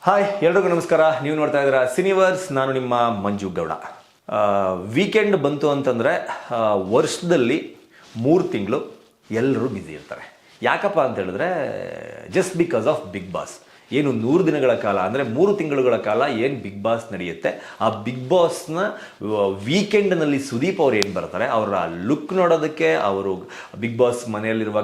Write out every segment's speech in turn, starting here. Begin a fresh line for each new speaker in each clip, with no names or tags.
Hi ಎಲ್ರಿಗೂ ನಮಸ್ಕಾರ. ನೀವು ನೋಡ್ತಾ ಇದ್ದೀರಾ ಸಿನಿವರ್ಸ್. ನಾನು ನಿಮ್ಮ ಮಂಜು ಗೌಡ. ವೀಕೆಂಡ್ ಬಂತು ಅಂತಂದರೆ ವರ್ಷದಲ್ಲಿ 3 ತಿಂಗಳು ಎಲ್ಲರೂ ಬ್ಯುಸಿ ಇರ್ತಾರೆ. ಯಾಕಪ್ಪ ಅಂತ ಹೇಳಿದ್ರೆ just because of Bigg Boss. ಏನು 100 ದಿನಗಳ ಕಾಲ ಅಂದರೆ 3 ತಿಂಗಳುಗಳ ಕಾಲ ಏನು ಬಿಗ್ ಬಾಸ್ ನಡೆಯುತ್ತೆ, ಆ ಬಿಗ್ ಬಾಸ್ನ ವೀಕೆಂಡ್ನಲ್ಲಿ ಸುದೀಪ್ ಅವ್ರು ಏನು ಬರ್ತಾರೆ, ಅವರ ಲುಕ್ ನೋಡೋದಕ್ಕೆ, ಅವರು ಬಿಗ್ ಬಾಸ್ ಮನೆಯಲ್ಲಿರುವ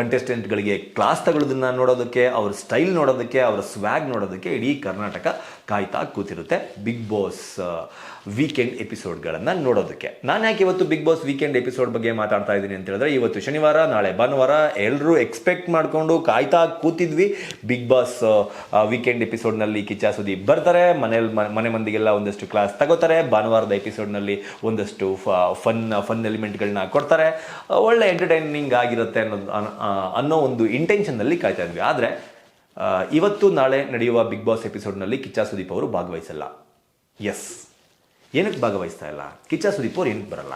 ಕಂಟೆಸ್ಟೆಂಟ್ಗಳಿಗೆ ಕ್ಲಾಸ್ ತಗೊಳ್ಳೋದನ್ನು ನೋಡೋದಕ್ಕೆ, ಅವ್ರ ಸ್ಟೈಲ್ ನೋಡೋದಕ್ಕೆ, ಅವರ ಸ್ವ್ಯಾಗ್ ನೋಡೋದಕ್ಕೆ ಇಡೀ ಕರ್ನಾಟಕ ಕಾಯ್ತಾ ಕೂತಿರುತ್ತೆ ಬಿಗ್ ಬಾಸ್ ವೀಕೆಂಡ್ ಎಪಿಸೋಡ್ಗಳನ್ನು ನೋಡೋದಕ್ಕೆ. ನಾನು ಯಾಕೆ ಇವತ್ತು ಬಿಗ್ ಬಾಸ್ ವೀಕೆಂಡ್ ಎಪಿಸೋಡ್ ಬಗ್ಗೆ ಮಾತಾಡ್ತಾ ಇದ್ದೀನಿ ಅಂತ ಹೇಳಿದ್ರೆ, ಇವತ್ತು ಶನಿವಾರ, ನಾಳೆ ಭಾನುವಾರ, ಎಲ್ಲರೂ ಎಕ್ಸ್ಪೆಕ್ಟ್ ಮಾಡಿಕೊಂಡು ಕಾಯ್ತಾ ಕೂತಿದ್ವಿ ಬಿಗ್ ಬಾಸ್ ವೀಕೆಂಡ್ ಎಪಿಸೋಡ್ನಲ್ಲಿ ಕಿಚ್ಚ ಸುದೀಪ್ ಬರ್ತಾರೆ, ಮನೆ ಮಂದಿಗೆಲ್ಲ ಒಂದಷ್ಟು ಕ್ಲಾಸ್ ತಗೋತಾರೆ, ಭಾನುವಾರದ ಎಪಿಸೋಡ್ನಲ್ಲಿ ಒಂದಷ್ಟು ಫನ್ ಎಲಿಮೆಂಟ್ಗಳನ್ನ ಕೊಡ್ತಾರೆ, ಒಳ್ಳೆ ಎಂಟರ್ಟೈನಿಂಗ್ ಆಗಿರುತ್ತೆ ಅನ್ನೋ ಒಂದು ಇಂಟೆನ್ಷನ್ನಲ್ಲಿ ಕಾಯ್ತಾ ಇದ್ವಿ. ಆದರೆ ಇವತ್ತು ನಾಳೆ ನಡೆಯುವ ಬಿಗ್ ಬಾಸ್ ಎಪಿಸೋಡ್ನಲ್ಲಿ ಕಿಚ್ಚ ಸುದೀಪ್ ಅವರು ಭಾಗವಹಿಸಲ್ಲ. ಎಸ್, ಏನಕ್ಕೆ ಭಾಗವಹಿಸ್ತಾ ಇಲ್ಲ? ಕಿಚ್ಚ ಸುದೀಪ್ ಅವ್ರು ಏನಕ್ಕೆ ಬರಲ್ಲ?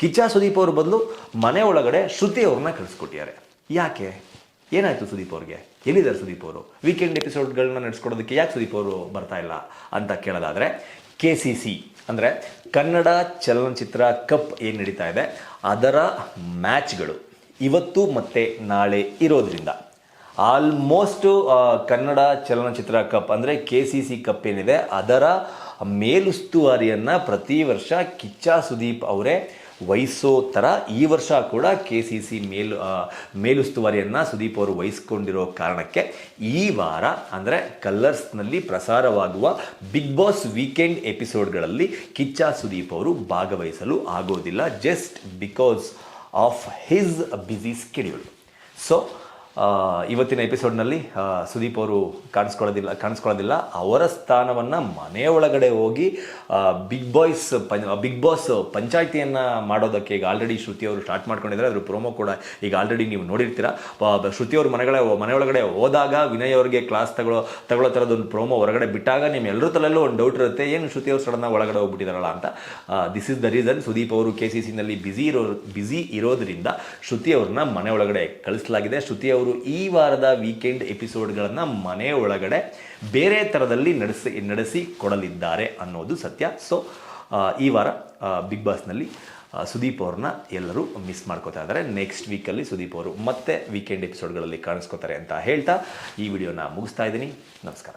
ಕಿಚ್ಚ ಸುದೀಪ್ ಅವ್ರ ಬದಲು ಮನೆ ಒಳಗಡೆ ಶ್ರುತಿ ಅವ್ರನ್ನ ಕಳಿಸ್ಕೊಟ್ಟಿದ್ದಾರೆ. ಯಾಕೆ? ಏನಾಯಿತು ಸುದೀಪ್ ಅವ್ರಿಗೆ? ಎಲ್ಲಿದ್ದಾರೆ ಸುದೀಪ್ ಅವರು? ವೀಕೆಂಡ್ ಎಪಿಸೋಡ್ಗಳನ್ನ ನಡೆಸ್ಕೊಡೋದಕ್ಕೆ ಯಾಕೆ ಸುದೀಪ್ ಅವರು ಬರ್ತಾ ಇಲ್ಲ ಅಂತ ಕೇಳೋದಾದರೆ, KCC ಅಂದರೆ ಕನ್ನಡ ಚಲನಚಿತ್ರ ಕಪ್ ಏನು ನಡೀತಾ ಇದೆ ಅದರ ಮ್ಯಾಚ್ಗಳು ಇವತ್ತು ಮತ್ತು ನಾಳೆ ಇರೋದ್ರಿಂದ ಆಲ್ಮೋಸ್ಟು ಕನ್ನಡ ಚಲನಚಿತ್ರ ಕಪ್ ಅಂದರೆ KCC ಕಪ್ ಏನಿದೆ ಅದರ ಮೇಲುಸ್ತುವಾರಿಯನ್ನು ಪ್ರತಿ ವರ್ಷ ಕಿಚ್ಚ ಸುದೀಪ್ ಅವರೇ ವಹಿಸೋ ಥರ ಈ ವರ್ಷ ಕೂಡ KCC ಮೇಲುಸ್ತುವಾರಿಯನ್ನು ಸುದೀಪ್ ಅವರು ವಹಿಸ್ಕೊಂಡಿರೋ ಕಾರಣಕ್ಕೆ ಈ ವಾರ ಅಂದರೆ ಕಲರ್ಸ್ನಲ್ಲಿ ಪ್ರಸಾರವಾಗುವ ಬಿಗ್ ಬಾಸ್ ವೀಕೆಂಡ್ ಎಪಿಸೋಡ್ಗಳಲ್ಲಿ ಕಿಚ್ಚ ಸುದೀಪ್ ಅವರು ಭಾಗವಹಿಸಲು ಆಗೋದಿಲ್ಲ, just because of his busy schedule. So ಇವತ್ತಿನ ಎಪಿಸೋಡ್ನಲ್ಲಿ ಸುದೀಪ್ ಅವರು ಕಾಣಿಸ್ಕೊಳ್ಳೋದಿಲ್ಲ. ಅವರ ಸ್ಥಾನವನ್ನು ಮನೆಯ ಒಳಗಡೆ ಹೋಗಿ ಬಿಗ್ ಬಾಸ್ ಪಂಚಾಯಿತಿಯನ್ನು ಮಾಡೋದಕ್ಕೆ ಈಗ ಆಲ್ರೆಡಿ ಶ್ರುತಿ ಅವರು ಸ್ಟಾರ್ಟ್ ಮಾಡ್ಕೊಂಡಿದ್ದಾರೆ. ಅದ್ರ ಪ್ರೋಮೋ ಕೂಡ ಈಗ ಆಲ್ರೆಡಿ ನೀವು ನೋಡಿರ್ತೀರ. ಶ್ರುತಿ ಅವರು ಮನೆ ಒಳಗಡೆ ಹೋದಾಗ ವಿನಯ್ ಅವರಿಗೆ ಕ್ಲಾಸ್ ತಗೊಳ್ಳೋ ಥರದೊಂದು ಪ್ರೋಮೋ ಹೊರಗಡೆ ಬಿಟ್ಟಾಗ ನಿಮ್ಮ ಎಲ್ಲರ ತಲೆಯಲ್ಲೂ ಒಂದು ಡೌಟ್ ಇರುತ್ತೆ, ಏನು ಶ್ರುತಿ ಅವರು ಸಡನ್ನಾಗಿ ಒಳಗಡೆ ಹೋಗ್ಬಿಟ್ಟಿದಾರಲ್ಲ ಅಂತ. This is the reason. Sudeep ಅವರು KCCನಲ್ಲಿ ಬ್ಯುಸಿ ಇರೋದ್ರಿಂದ ಶ್ರುತಿ ಅವ್ರನ್ನ ಮನೆ ಒಳಗಡೆ ಕಳಿಸಲಾಗಿದೆ. ಶ್ರುತಿ ಅವರು ಈ ವಾರದ ವೀಕೆಂಡ್ ಎಪಿಸೋಡ್ಗಳನ್ನು ಮನೆ ಒಳಗಡೆ ಬೇರೆ ಥರದಲ್ಲಿ ನಡೆಸಿ ಕೊಡಲಿದ್ದಾರೆ ಅನ್ನೋದು ಸತ್ಯ. ಸೊ ಈ ವಾರ ಬಿಗ್ ಬಾಸ್ನಲ್ಲಿ ಸುದೀಪ್ ಅವ್ರನ್ನ ಎಲ್ಲರೂ ಮಿಸ್ ಮಾಡ್ಕೋತಾ ಇದ್ದಾರೆ. ನೆಕ್ಸ್ಟ್ ವೀಕಲ್ಲಿ ಸುದೀಪ್ ಅವರು ಮತ್ತೆ ವೀಕೆಂಡ್ ಎಪಿಸೋಡ್ಗಳಲ್ಲಿ ಕಾಣಿಸ್ಕೋತಾರೆ ಅಂತ ಹೇಳ್ತಾ ಈ ವಿಡಿಯೋನ ಮುಗಿಸ್ತಾ ಇದ್ದೀನಿ. ನಮಸ್ಕಾರ.